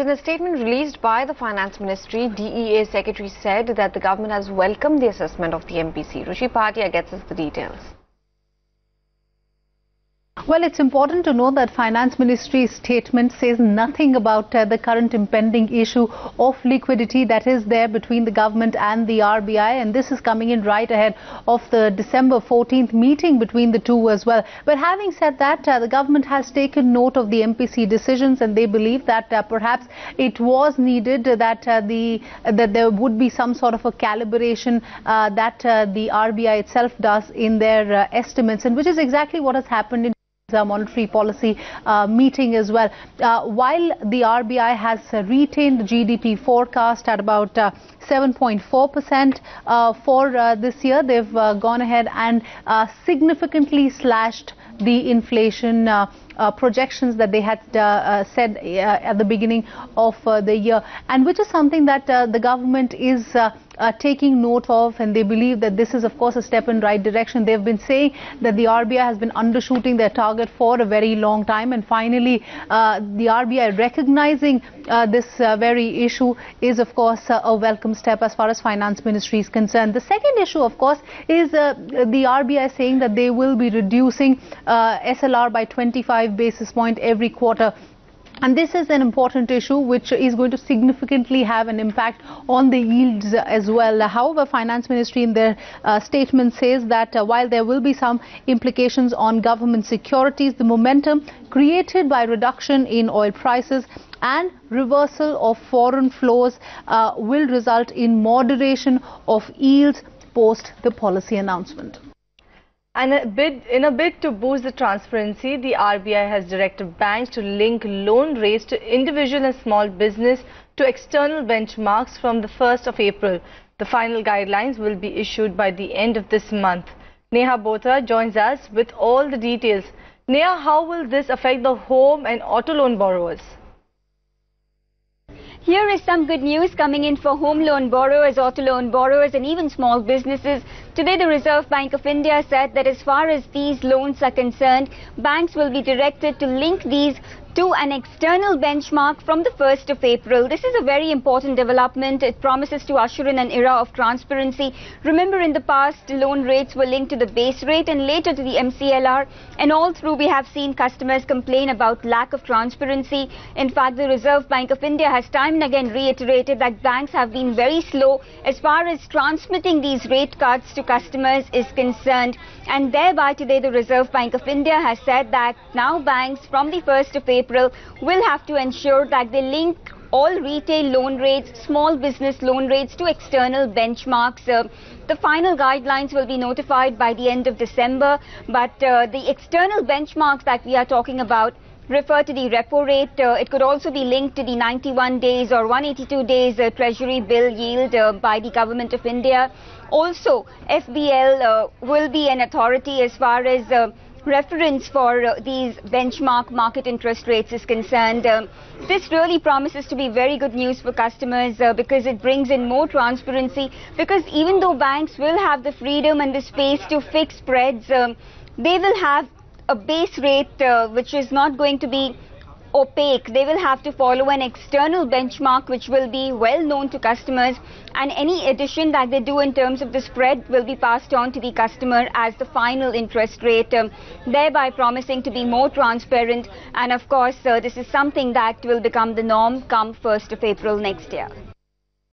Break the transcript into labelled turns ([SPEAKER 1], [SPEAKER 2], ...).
[SPEAKER 1] In a statement released by the Finance Ministry, DEA Secretary said that the government has welcomed the assessment of the MPC. Ruchi Bhatia gets us the details.
[SPEAKER 2] Well, it's important to know that Finance Ministry's statement says nothing about the current impending issue of liquidity that is there between the government and the RBI, and this is coming in right ahead of the December 14th meeting between the two as well. But having said that, the government has taken note of the MPC decisions, and they believe that perhaps it was needed that there would be some sort of a calibration that the RBI itself does in their estimates, and which is exactly what has happened in monetary policy meeting as well. While the RBI has retained the GDP forecast at about 7.4% for this year, they've gone ahead and significantly slashed the inflation projections that they had said at the beginning of the year, and which is something that the government is taking note of, and they believe that this is of course a step in right direction. They've been saying that the RBI has been undershooting their target for a very long time, and finally the RBI recognizing this very issue is of course a welcome step as far as Finance Ministry is concerned. The second issue of course is the RBI saying that they will be reducing SLR by 25 basis points every quarter. And this is an important issue which is going to significantly have an impact on the yields as well. However, Finance Ministry in their statement says that while there will be some implications on government securities, the momentum created by reduction in oil prices and reversal of foreign flows will result in moderation of yields post the policy announcement.
[SPEAKER 3] And in a bid to boost the transparency, the RBI has directed banks to link loan rates to individual and small business to external benchmarks from the 1st of April. The final guidelines will be issued by the end of this month. Neha Bothra joins us with all the details. Neha, how will this affect the home and auto loan borrowers?
[SPEAKER 4] Here is some good news coming in for home loan borrowers, auto loan borrowers and even small businesses. Today the Reserve Bank of India said that as far as these loans are concerned, banks will be directed to link these to an external benchmark from the 1st of April. This is a very important development. It promises to usher in an era of transparency. Remember, in the past, loan rates were linked to the base rate and later to the MCLR. And all through, we have seen customers complain about lack of transparency. In fact, the Reserve Bank of India has time and again reiterated that banks have been very slow as far as transmitting these rate cards to customers is concerned. And thereby, today, the Reserve Bank of India has said that now banks from the 1st of April will have to ensure that they link all retail loan rates, small business loan rates to external benchmarks. The final guidelines will be notified by the end of December, but the external benchmarks that we are talking about refer to the repo rate. It could also be linked to the 91 days or 182 days treasury bill yield by the Government of India. Also, FBL will be an authority as far as reference for these benchmark market interest rates is concerned. This really promises to be very good news for customers because it brings in more transparency, because even though banks will have the freedom and the space to fix spreads, they will have a base rate which is not going to be opaque. They will have to follow an external benchmark which will be well known to customers, and any addition that they do in terms of the spread will be passed on to the customer as the final interest rate, thereby promising to be more transparent. And of course, this is something that will become the norm come 1st of April next year.